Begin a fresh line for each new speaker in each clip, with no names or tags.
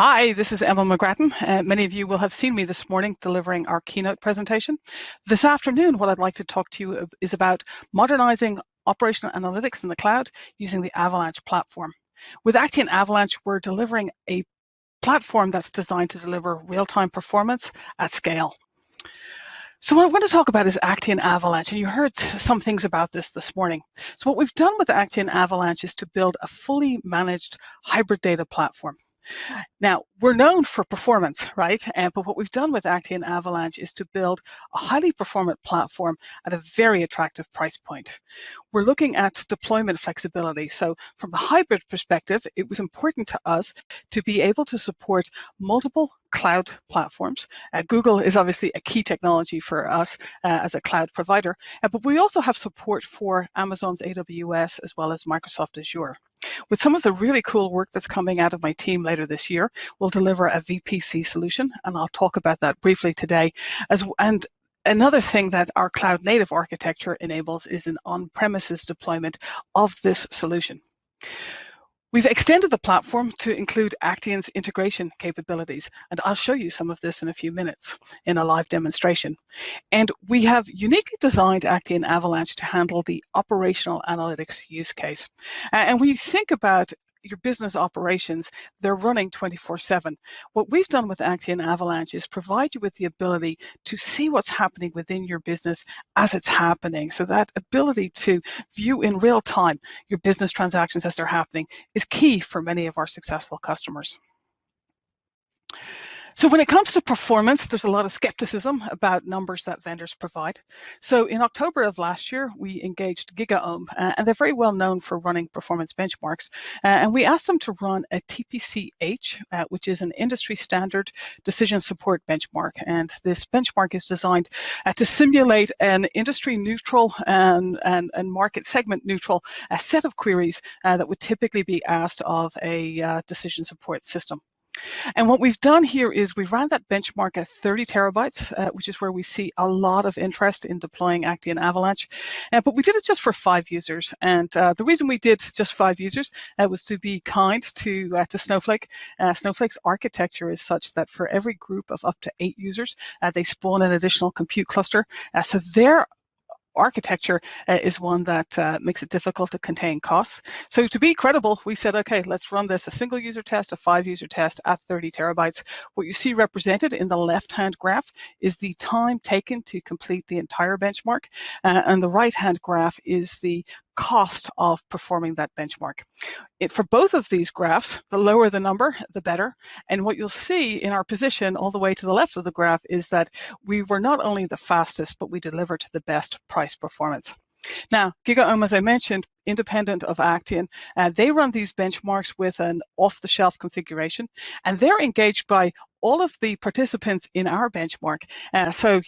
Hi, this is Emma McGrattan. Many of you will have seen me this morning delivering our keynote presentation. This afternoon, what I'd like to talk to you is about modernizing operational analytics in the cloud using the Avalanche platform. With Actian Avalanche, we're delivering a platform that's designed to deliver real-time performance at scale. So what I want to talk about is Actian Avalanche, and you heard some things about this morning. So what we've done with Actian Avalanche is to build a fully managed hybrid data platform. Now, we're known for performance, right? But what we've done with Actian Avalanche is to build a highly performant platform at a very attractive price point. We're looking at deployment flexibility. So from the hybrid perspective, it was important to us to be able to support multiple cloud platforms. Google is obviously a key technology for us as a cloud provider, but we also have support for Amazon's AWS as well as Microsoft Azure. With some of the really cool work that's coming out of my team later this year, we'll deliver a VPC solution, and I'll talk about that briefly today. And another thing that our cloud native architecture enables is an on-premises deployment of this solution. We've extended the platform to include Actian's integration capabilities, and I'll show you some of this in a few minutes in a live demonstration. And we have uniquely designed Actian Avalanche to handle the operational analytics use case. And when you think about your business operations, they're running 24/7. What we've done with Actian Avalanche is provide you with the ability to see what's happening within your business as it's happening. So that ability to view in real time your business transactions as they're happening is key for many of our successful customers. So when it comes to performance, there's a lot of skepticism about numbers that vendors provide. So in October of last year, we engaged GigaOM, and they're very well known for running performance benchmarks. And we asked them to run a TPC-H, which is an industry standard decision support benchmark. And this benchmark is designed to simulate an industry neutral and market segment neutral set of queries that would typically be asked of a decision support system. And what we've done here is we ran that benchmark at 30 terabytes, which is where we see a lot of interest in deploying Actian Avalanche. But we did it just for 5 users. And the reason we did just 5 users was to be kind to Snowflake. Snowflake's architecture is such that for every group of up to 8 users, they spawn an additional compute cluster. So their architecture is one that makes it difficult to contain costs. So to be credible, we said, okay, let's run this a single user test, a 5 user test at 30 terabytes. What you see represented in the left-hand graph is the time taken to complete the entire benchmark. And the right-hand graph is the cost of performing that benchmark. For both of these graphs, the lower the number, the better. And what you'll see in our position all the way to the left of the graph is that we were not only the fastest, but we delivered the best price performance. Now, GigaOM, as I mentioned, independent of Actian, they run these benchmarks with an off-the-shelf configuration, and they're engaged by all of the participants in our benchmark. So,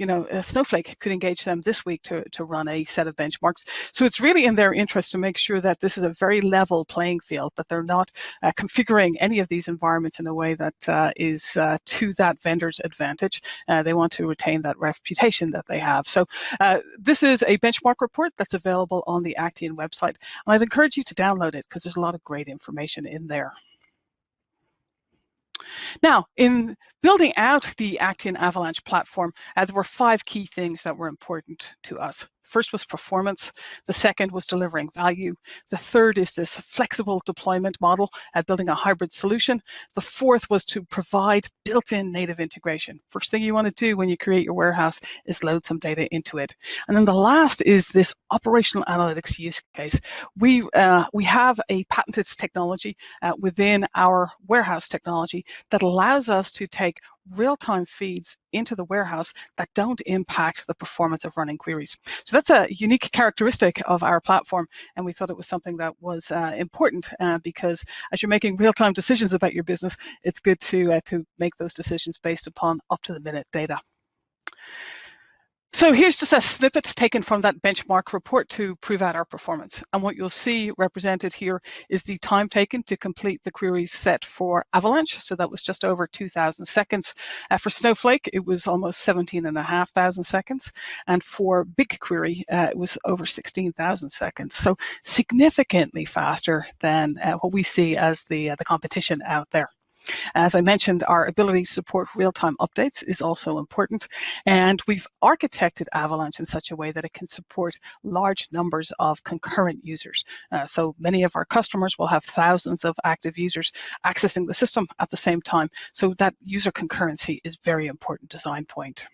Snowflake could engage them this week to run a set of benchmarks. So it's really in their interest to make sure that this is a very level playing field, that they're not configuring any of these environments in a way that is to that vendor's advantage. They want to retain that reputation that they have. So this is a benchmark report that's available on the Actian website. And I'd encourage you to download it because there's a lot of great information in there. Now, in building out the Actian Avalanche platform, there were 5 key things that were important to us. First was performance. The second was delivering value. The third is this flexible deployment model, building a hybrid solution. The fourth was to provide built-in native integration. First thing you want to do when you create your warehouse is load some data into it. And then the last is this operational analytics use case. We have a patented technology within our warehouse technology that allows us to take real-time feeds into the warehouse that don't impact the performance of running queries. So that's a unique characteristic of our platform, and we thought it was something that was important because as you're making real-time decisions about your business, it's good to make those decisions based upon up-to-the-minute data. So here's just a snippet taken from that benchmark report to prove out our performance. And what you'll see represented here is the time taken to complete the queries set for Avalanche. So that was just over 2,000 seconds. For Snowflake, it was almost 17,500 seconds. And for BigQuery, it was over 16,000 seconds. So significantly faster than what we see as the competition out there. As I mentioned, our ability to support real-time updates is also important, and we've architected Avalanche in such a way that it can support large numbers of concurrent users. So many of our customers will have thousands of active users accessing the system at the same time. So that user concurrency is a very important design point.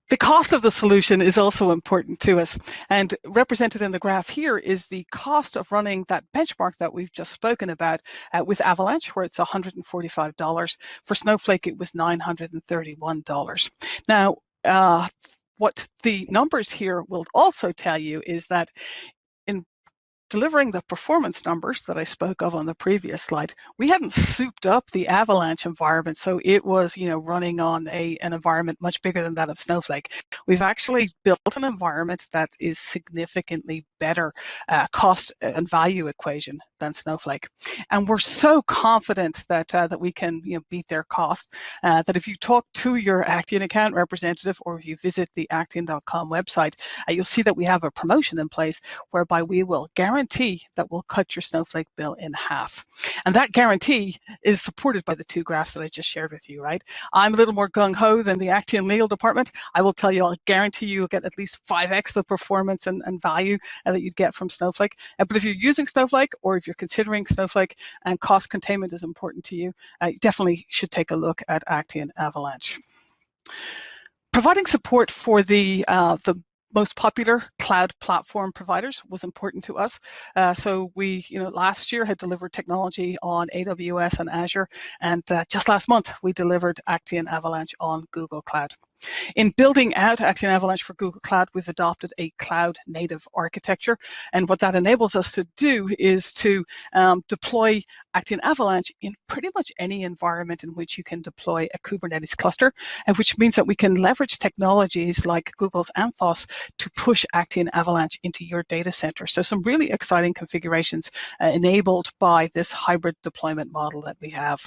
The cost of the solution is also important to us, and represented in the graph here is the cost of running that benchmark that we've just spoken about with Avalanche, where it's $145. For Snowflake, it was $931. Now, what the numbers here will also tell you is that in delivering the performance numbers that I spoke of on the previous slide, we hadn't souped up the Avalanche environment, so it was, running on an environment much bigger than that of Snowflake. We've actually built an environment that is significantly better cost and value equation than Snowflake, and we're so confident that we can beat their cost that if you talk to your Actian account representative or if you visit the Actian.com website, you'll see that we have a promotion in place whereby we will guarantee that will cut your Snowflake bill in half. And that guarantee is supported by the two graphs that I just shared with you, right? I'm a little more gung-ho than the Actian legal department. I will tell you, I'll guarantee you'll get at least 5x the performance and value that you'd get from Snowflake. But if you're using Snowflake or if you're considering Snowflake and cost containment is important to you, you definitely should take a look at Actian Avalanche. Providing support for the most popular cloud platform providers was important to us. So we, last year had delivered technology on AWS and Azure, and just last month we delivered Actian Avalanche on Google Cloud. In building out Actian Avalanche for Google Cloud, we've adopted a cloud-native architecture, and what that enables us to do is to deploy Actian Avalanche in pretty much any environment in which you can deploy a Kubernetes cluster, and which means that we can leverage technologies like Google's Anthos to push Actian Avalanche into your data center. So some really exciting configurations enabled by this hybrid deployment model that we have.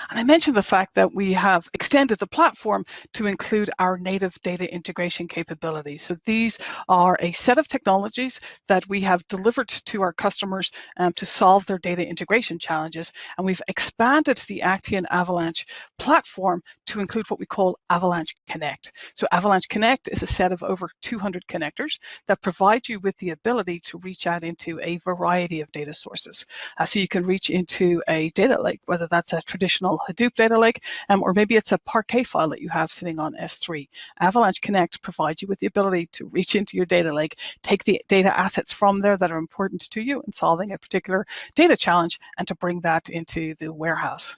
And I mentioned the fact that we have extended the platform to include our native data integration capabilities. So these are a set of technologies that we have delivered to our customers to solve their data integration challenges. And we've expanded the Actian Avalanche platform to include what we call Avalanche Connect. So Avalanche Connect is a set of over 200 connectors that provide you with the ability to reach out into a variety of data sources. So you can reach into a data lake, whether that's a traditional Hadoop data lake, or maybe it's a Parquet file that you have sitting on S3. Avalanche Connect provides you with the ability to reach into your data lake, take the data assets from there that are important to you in solving a particular data challenge, and to bring that into the warehouse.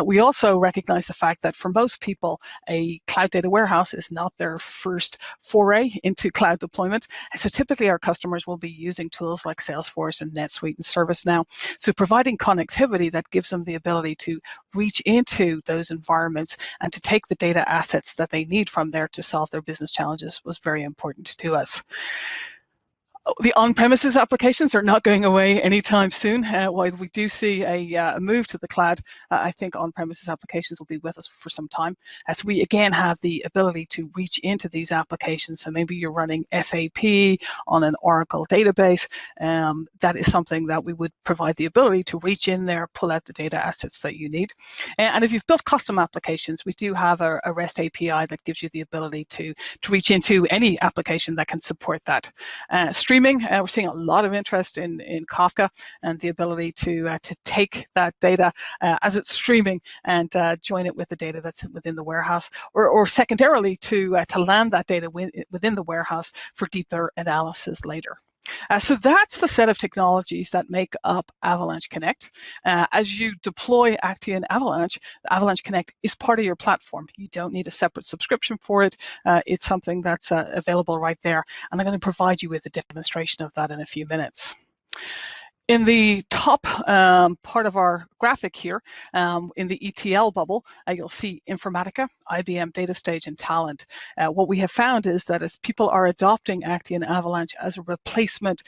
We also recognize the fact that for most people, a cloud data warehouse is not their first foray into cloud deployment. And so typically our customers will be using tools like Salesforce and NetSuite and ServiceNow. So providing connectivity that gives them the ability to reach into those environments and to take the data assets that they need from there to solve their business challenges was very important to us. The on-premises applications are not going away anytime soon. While we do see a move to the cloud, I think on-premises applications will be with us for some time, as we again have the ability to reach into these applications. So maybe you're running SAP on an Oracle database. That is something that we would provide the ability to reach in there, pull out the data assets that you need. And if you've built custom applications, we do have a REST API that gives you the ability to reach into any application that can support that. Streaming, we're seeing a lot of interest in Kafka and the ability to take that data as it's streaming and join it with the data that's within the warehouse, or secondarily to land that data within the warehouse for deeper analysis later. So that's the set of technologies that make up Avalanche Connect. As you deploy Actian Avalanche, Avalanche Connect is part of your platform. You don't need a separate subscription for it. It's something that's available right there. And I'm going to provide you with a demonstration of that in a few minutes. In the top part of our graphic here, in the ETL bubble, you'll see Informatica. IBM Data Stage and Talent, what we have found is that as people are adopting Actian Avalanche as a replacement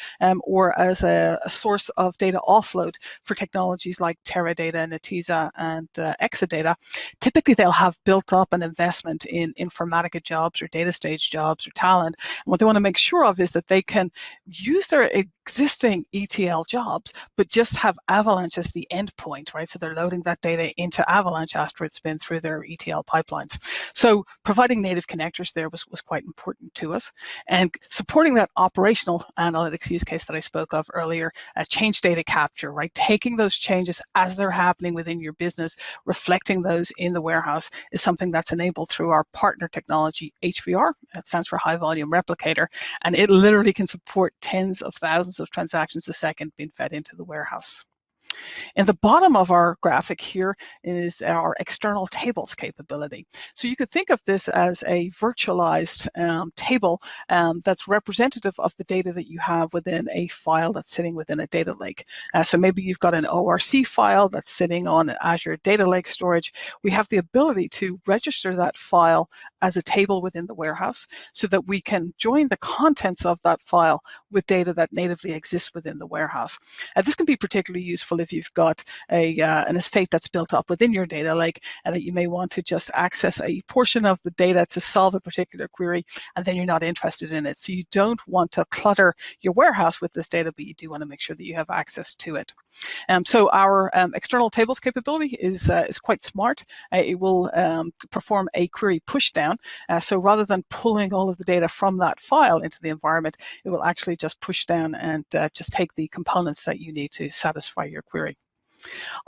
or as a source of data offload for technologies like Teradata, Netezza, and Exadata, typically they'll have built up an investment in Informatica jobs or Data Stage jobs or talent. And what they want to make sure of is that they can use their existing ETL jobs, but just have Avalanche as the endpoint, right? So they're loading that data into Avalanche after it's been through their ETL pipelines. So providing native connectors there was quite important to us, and supporting that operational analytics use case that I spoke of earlier, change data capture, right? Taking those changes as they're happening within your business, reflecting those in the warehouse is something that's enabled through our partner technology, HVR. That stands for High Volume Replicator, and it literally can support tens of thousands of transactions a second being fed into the warehouse. In the bottom of our graphic here is our external tables capability. So you could think of this as a virtualized table that's representative of the data that you have within a file that's sitting within a data lake. So maybe you've got an ORC file that's sitting on Azure Data Lake storage. We have the ability to register that file as a table within the warehouse so that we can join the contents of that file with data that natively exists within the warehouse. This can be particularly useful if you've got an estate that's built up within your data lake and that you may want to just access a portion of the data to solve a particular query, and then you're not interested in it. So you don't want to clutter your warehouse with this data, but you do want to make sure that you have access to it. So our external tables capability is quite smart. It will perform a query pushdown. So rather than pulling all of the data from that file into the environment, it will actually just push down and just take the components that you need to satisfy your query.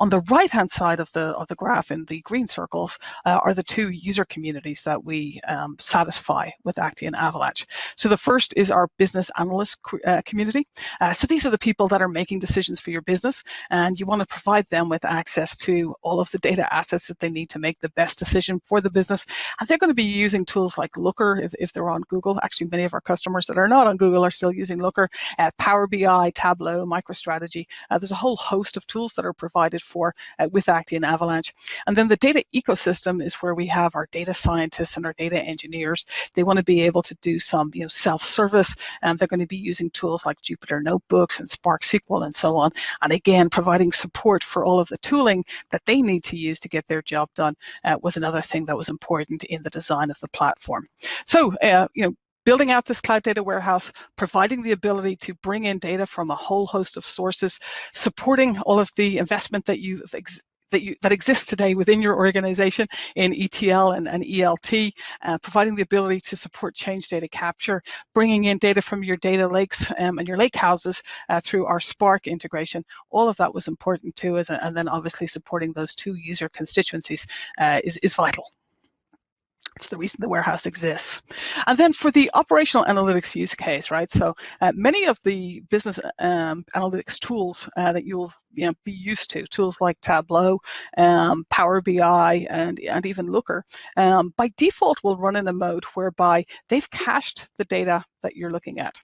On the right-hand side of the graph in the green circles are the two user communities that we satisfy with Actian Avalanche. So the first is our business analyst community. So these are the people that are making decisions for your business, and you want to provide them with access to all of the data assets that they need to make the best decision for the business. And they're going to be using tools like Looker if they're on Google. Actually, many of our customers that are not on Google are still using Looker, Power BI, Tableau, MicroStrategy. There's a whole host of tools that are provided for with Actian Avalanche. And then the data ecosystem is where we have our data scientists and our data engineers. They want to be able to do some self-service, and they're going to be using tools like Jupyter Notebooks and Spark SQL and so on. And again, providing support for all of the tooling that they need to use to get their job done was another thing that was important in the design of the platform. So, building out this cloud data warehouse, providing the ability to bring in data from a whole host of sources, supporting all of the investment that that exists today within your organization in ETL and ELT, providing the ability to support change data capture, bringing in data from your data lakes and your lake houses through our Spark integration. All of that was important too, and then obviously supporting those two user constituencies is vital. It's the reason the warehouse exists. And then for the operational analytics use case, right? So many of the business analytics tools that you'll be used to, tools like Tableau, Power BI, and even Looker, by default will run in a mode whereby they've cached the data that you're looking at.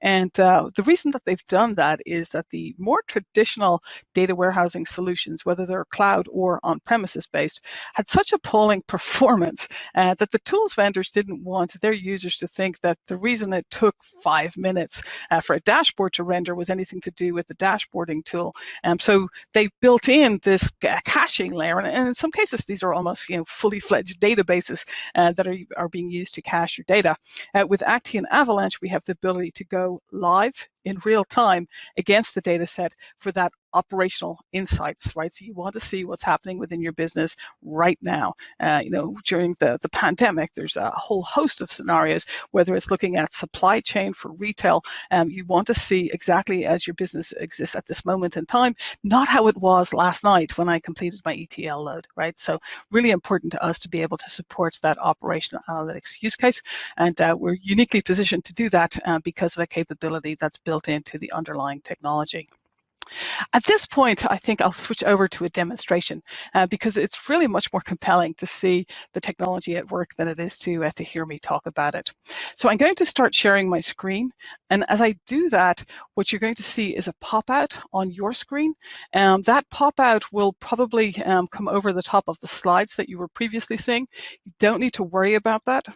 And the reason that they've done that is that the more traditional data warehousing solutions, whether they're cloud or on-premises based, had such appalling performance that the tools vendors didn't want their users to think that the reason it took 5 minutes for a dashboard to render was anything to do with the dashboarding tool. So they built in this caching layer, and in some cases these are almost fully fledged databases that are being used to cache your data. With Actian Avalanche, we have the ability to go live in real time against the data set for that operational insights, right? So you want to see what's happening within your business right now. During the pandemic, there's a whole host of scenarios, whether it's looking at supply chain for retail. You want to see exactly as your business exists at this moment in time, not how it was last night when I completed my ETL load, right? So really important to us to be able to support that operational analytics use case. And we're uniquely positioned to do that because of a capability that's built into the underlying technology. At this point, I think I'll switch over to a demonstration because it's really much more compelling to see the technology at work than it is to hear me talk about it. So I'm going to start sharing my screen, and as I do that, what you're going to see is a pop-out on your screen. That pop-out will probably come over the top of the slides that you were previously seeing. You don't need to worry about that.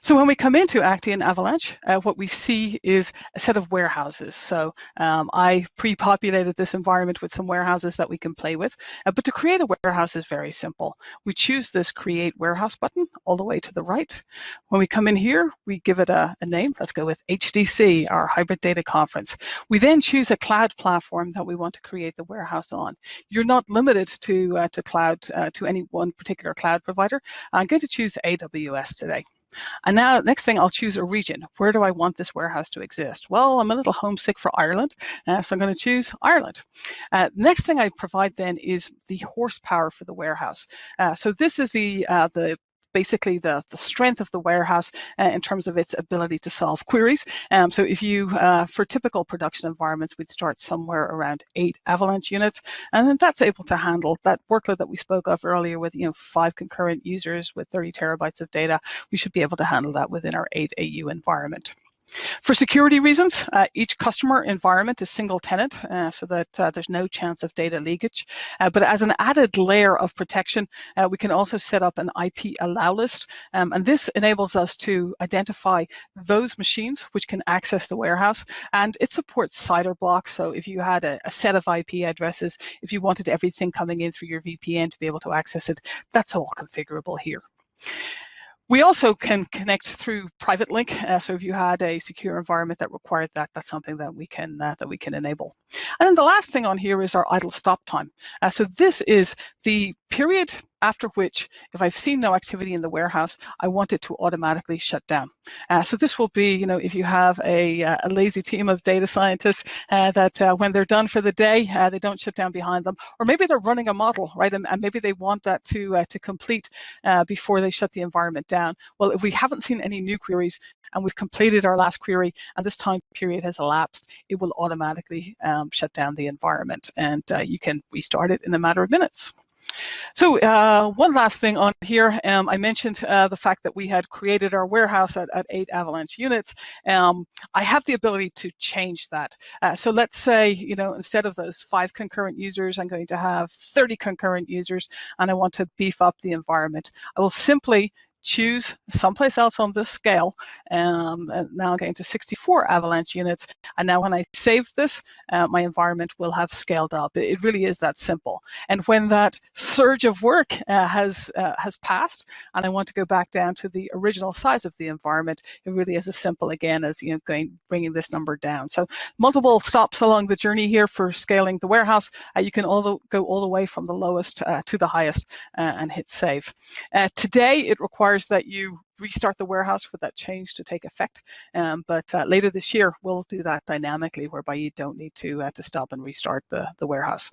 So when we come into Actian Avalanche, what we see is a set of warehouses. So I pre-populated this environment with some warehouses that we can play with. But to create a warehouse is very simple. We choose this Create Warehouse button all the way to the right. When we come in here, we give it a name. Let's go with HDC, our Hybrid Data Conference. We then choose a cloud platform that we want to create the warehouse on. You're not limited to cloud, to any one particular cloud provider. I'm going to choose AWS today. And now, next thing, I'll choose a region. Where do I want this warehouse to exist? Well, I'm a little homesick for Ireland, so I'm going to choose Ireland. Next thing I provide then is the horsepower for the warehouse. So this is basically the strength of the warehouse in terms of its ability to solve queries. So if you, for typical production environments, we'd start somewhere around 8 Avalanche units, and then that's able to handle that workload that we spoke of earlier with 5 concurrent users with 30 terabytes of data. We should be able to handle that within our 8 AU environment. For security reasons, each customer environment is single tenant so that there's no chance of data leakage. But as an added layer of protection, we can also set up an IP allow list. And this enables us to identify those machines which can access the warehouse. And it supports CIDR blocks. So if you had a set of IP addresses, if you wanted everything coming in through your VPN to be able to access it, that's all configurable here. We also can connect through private link. So if you had a secure environment that required that, that's something that we can enable. And then the last thing on here is our idle stop time. So this is the period after which, if I've seen no activity in the warehouse, I want it to automatically shut down. So this will be, if you have a lazy team of data scientists that when they're done for the day, they don't shut down behind them, or maybe they're running a model, right? And maybe they want that to complete before they shut the environment down. Well, if we haven't seen any new queries and we've completed our last query and this time period has elapsed, it will automatically shut down the environment, and you can restart it in a matter of minutes. So one last thing on here, I mentioned the fact that we had created our warehouse at 8 Avalanche units. I have the ability to change that. So let's say, instead of those 5 concurrent users, I'm going to have 30 concurrent users, and I want to beef up the environment. I will simply choose someplace else on this scale. And now I'm going to 64 Avalanche units. And now when I save this, my environment will have scaled up. It really is that simple. And when that surge of work has passed, and I want to go back down to the original size of the environment, it really is as simple again as bringing this number down. So multiple stops along the journey here for scaling the warehouse. You can go all the way from the lowest to the highest and hit save. Today, it requires that you restart the warehouse for that change to take effect. But later this year, we'll do that dynamically, whereby you don't need to stop and restart the warehouse.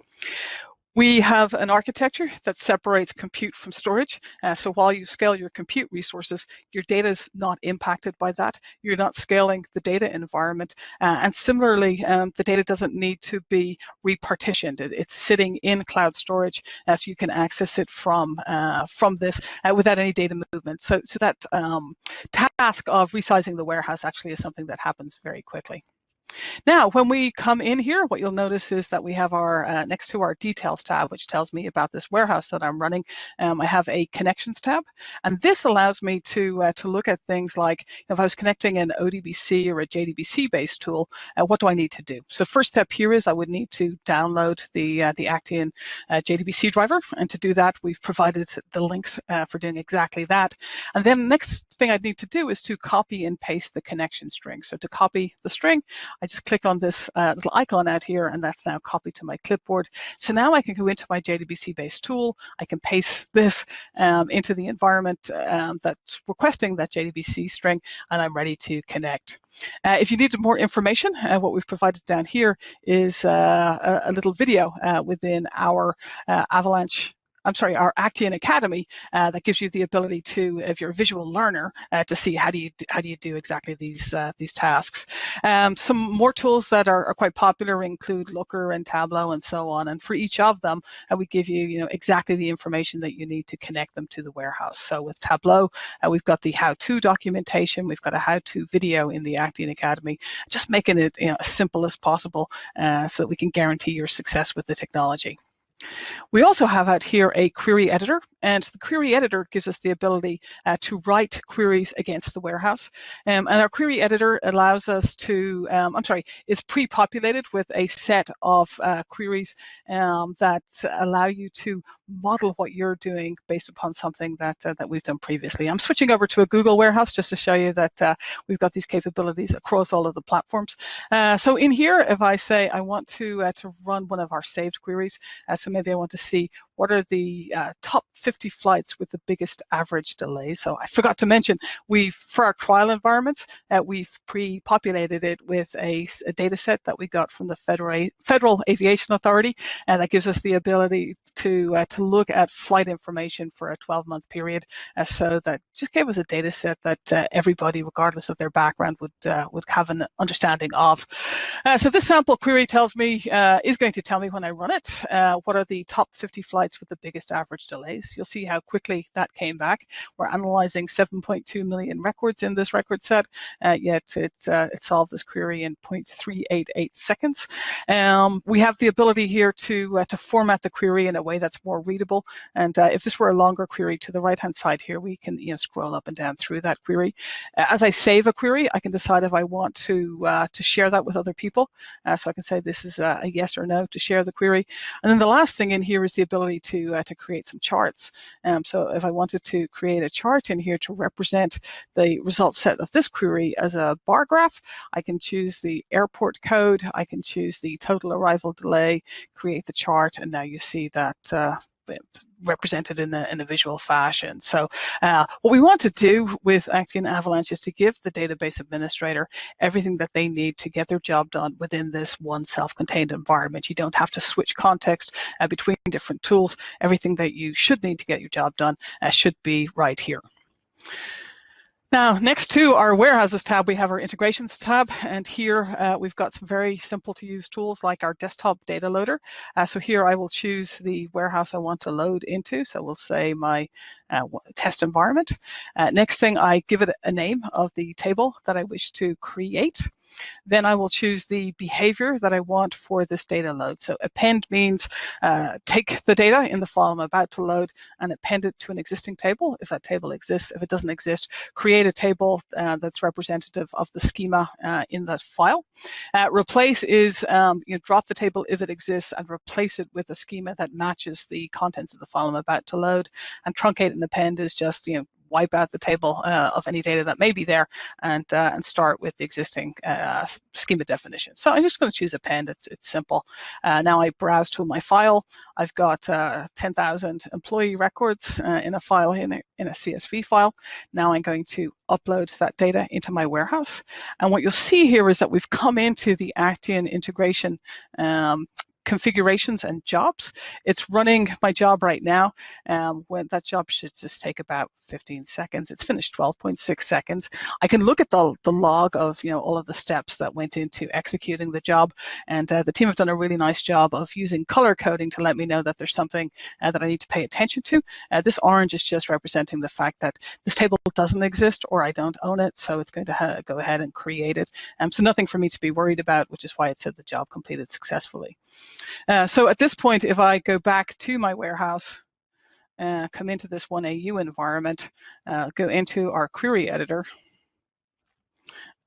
We have an architecture that separates compute from storage. So while you scale your compute resources, your data is not impacted by that. You're not scaling the data environment. And similarly, the data doesn't need to be repartitioned. It's sitting in cloud storage, so you can access it from this without any data movement. So that task of resizing the warehouse actually is something that happens very quickly. Now, when we come in here, what you'll notice is that we have our, next to our details tab, which tells me about this warehouse that I'm running, I have a connections tab. And this allows me to look at things like, if I was connecting an ODBC or a JDBC-based tool, what do I need to do? So first step here is I would need to download the Actian JDBC driver. And to do that, we've provided the links for doing exactly that. And then next thing I'd need to do is to copy and paste the connection string. So to copy the string, I just click on this little icon out here, and that's now copied to my clipboard. So now I can go into my JDBC-based tool. I can paste this into the environment that's requesting that JDBC string, and I'm ready to connect. If you need more information, what we've provided down here is a little video within our Avalanche our Actian Academy that gives you the ability to, if you're a visual learner, to see how do you do exactly these tasks. Some more tools that are quite popular include Looker and Tableau and so on. And for each of them, we give you, exactly the information that you need to connect them to the warehouse. So with Tableau, we've got the how-to documentation. We've got a how-to video in the Actian Academy, just making it as simple as possible so that we can guarantee your success with the technology. We also have out here a query editor, and the query editor gives us the ability to write queries against the warehouse. And our query editor allows us to, is pre-populated with a set of queries that allow you to model what you're doing based upon something that we've done previously. I'm switching over to a Google warehouse just to show you that we've got these capabilities across all of the platforms. So in here, if I say I want to run one of our saved queries, so maybe I want to see what are the top 50 flights with the biggest average delay. So I forgot to mention, for our trial environments, we've pre-populated it with a data set that we got from the Federal Aviation Authority, and that gives us the ability to look at flight information for a 12-month period. So that just gave us a data set that everybody, regardless of their background, would have an understanding of. So this sample query tells me, is going to tell me when I run it, what are the top 50 flights with the biggest average delays. You'll see how quickly that came back. We're analyzing 7.2 million records in this record set, yet it solved this query in 0.388 seconds. We have the ability here to format the query in a way that's more readable. And if this were a longer query, to the right-hand side here, we can scroll up and down through that query. As I save a query, I can decide if I want to share that with other people. So I can say this is a yes or no to share the query. And then the last thing in here is the ability to create some charts. So if I wanted to create a chart in here to represent the result set of this query as a bar graph, I can choose the airport code, I can choose the total arrival delay, create the chart, and now you see that represented in a visual fashion. So what we want to do with Actian Avalanche is to give the database administrator everything that they need to get their job done within this one self-contained environment. You don't have to switch context between different tools. Everything that you should need to get your job done should be right here. Now, next to our Warehouses tab, we have our Integrations tab, and here we've got some very simple to use tools like our desktop data loader. So here I will choose the warehouse I want to load into. So we'll say my test environment. Next thing, I give it a name of the table that I wish to create. Then I will choose the behavior that I want for this data load. So append means take the data in the file I'm about to load and append it to an existing table, if that table exists. If it doesn't exist, create a table that's representative of the schema in that file. Replace is drop the table if it exists and replace it with a schema that matches the contents of the file I'm about to load. And truncate and append is just wipe out the table of any data that may be there and start with the existing schema definition. So I'm just going to choose append. It's simple. Now I browse to my file. I've got 10,000 employee records in a file in a CSV file. Now I'm going to upload that data into my warehouse. And what you'll see here is that we've come into the Actian integration configurations and jobs. It's running my job right now. When that job should just take about 15 seconds. It's finished 12.6 seconds. I can look at the log of all of the steps that went into executing the job, and the team have done a really nice job of using color coding to let me know that there's something that I need to pay attention to. This orange is just representing the fact that this table doesn't exist or I don't own it, so it's going to go ahead and create it. So nothing for me to be worried about, which is why it said the job completed successfully. So at this point, if I go back to my warehouse, come into this 1AU environment, go into our query editor,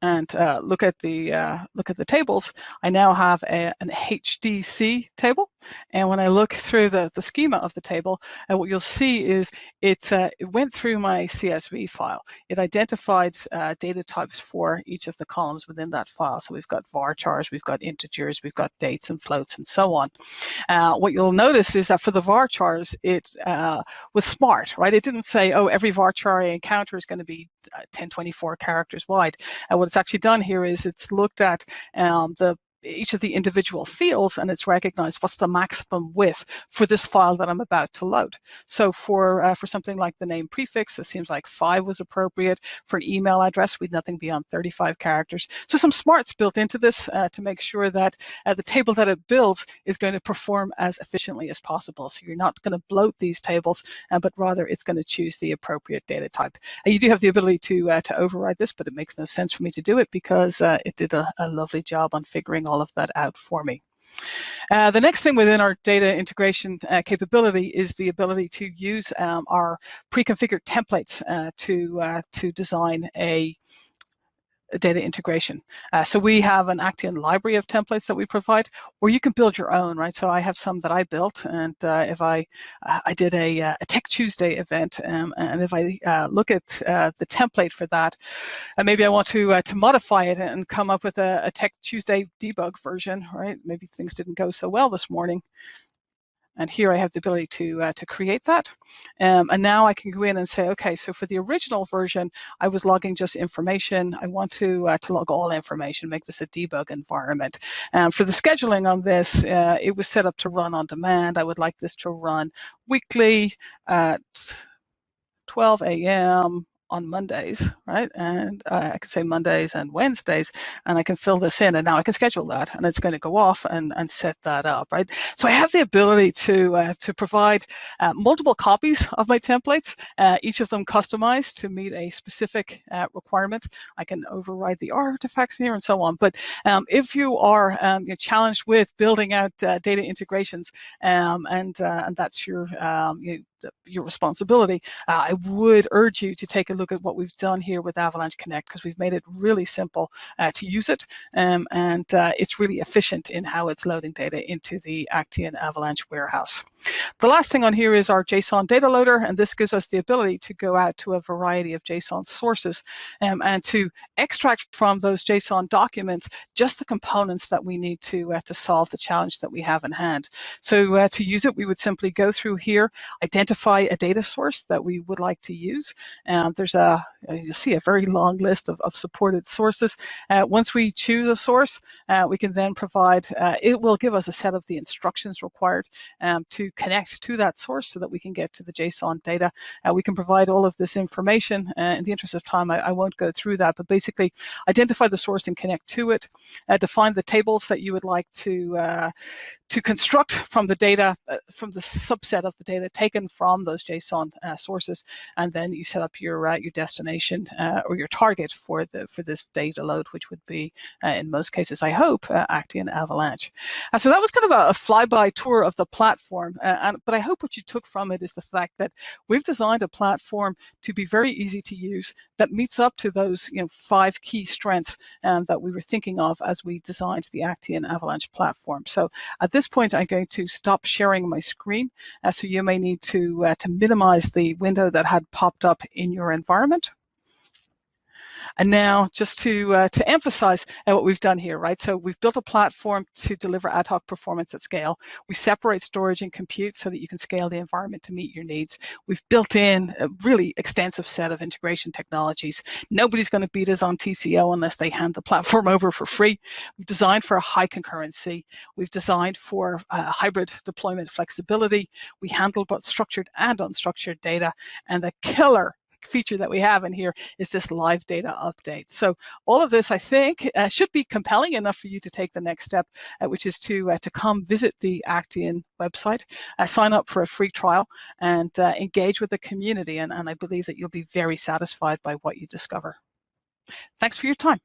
and look at the tables, I now have an HDC table. And when I look through the schema of the table, what you'll see is it went through my CSV file. It identified data types for each of the columns within that file. So we've got varchars, we've got integers, we've got dates and floats, and so on. What you'll notice is that for the varchars, it was smart, right? It didn't say, oh, every varchar I encounter is going to be 1024 characters wide. What it's actually done here is it's looked at the each of the individual fields, and it's recognized what's the maximum width for this file that I'm about to load. So for something like the name prefix, it seems like 5 was appropriate. For an email address, we'd nothing beyond 35 characters. So some smarts built into this to make sure that the table that it builds is going to perform as efficiently as possible. So you're not going to bloat these tables, but rather it's going to choose the appropriate data type. You do have the ability to override this, but it makes no sense for me to do it because it did a lovely job on figuring all of that out for me. The next thing within our data integration capability is the ability to use our pre-configured templates to design a data integration. So we have an Actian library of templates that we provide, or you can build your own, right? So I have some that I built, and if I did a Tech Tuesday event, and if I look at the template for that, and maybe I want to modify it and come up with a Tech Tuesday debug version, right? Maybe things didn't go so well this morning. And here I have the ability to create that. And now I can go in and say, okay, so for the original version, I was logging just information. I want to log all information, make this a debug environment. For the scheduling on this, it was set up to run on demand. I would like this to run weekly at 12 a.m. on Mondays, right? And I can say Mondays and Wednesdays, and I can fill this in, and now I can schedule that, and it's going to go off and set that up, right? So I have the ability to provide multiple copies of my templates, each of them customized to meet a specific requirement. I can override the artifacts here and so on. But if you are challenged with building out data integrations, and that's your responsibility, I would urge you to take a look at what we've done here with Avalanche Connect, because we've made it really simple to use it, and it's really efficient in how it's loading data into the Actian Avalanche warehouse. The last thing on here is our JSON data loader, and this gives us the ability to go out to a variety of JSON sources and to extract from those JSON documents just the components that we need to solve the challenge that we have in hand. So to use it, we would simply go through here, identify a data source that we would like to use. There's you'll see a very long list of supported sources. Once we choose a source, we can then provide, it will give us a set of the instructions required to connect to that source so that we can get to the JSON data. We can provide all of this information. In the interest of time, I won't go through that, but basically identify the source and connect to it, define the tables that you would like to construct from the data, from the subset of the data taken from those JSON sources, and then you set up your destination or your target for this data load, which would be in most cases, I hope, Actian Avalanche. So that was kind of a flyby tour of the platform, but I hope what you took from it is the fact that we've designed a platform to be very easy to use that meets up to those 5 key strengths that we were thinking of as we designed the Actian Avalanche platform. So at this point, I'm going to stop sharing my screen, so you may need to minimize the window that had popped up in your environment. And now, just to emphasize what we've done here, right? So we've built a platform to deliver ad hoc performance at scale. We separate storage and compute so that you can scale the environment to meet your needs. We've built in a really extensive set of integration technologies. Nobody's going to beat us on TCO unless they hand the platform over for free. We've designed for a high concurrency. We've designed for hybrid deployment flexibility. We handle both structured and unstructured data. And the killer feature that we have in here is this live data update. So all of this, I think, should be compelling enough for you to take the next step, which is to come visit the Actian website, sign up for a free trial, and engage with the community. And I believe that you'll be very satisfied by what you discover. Thanks for your time.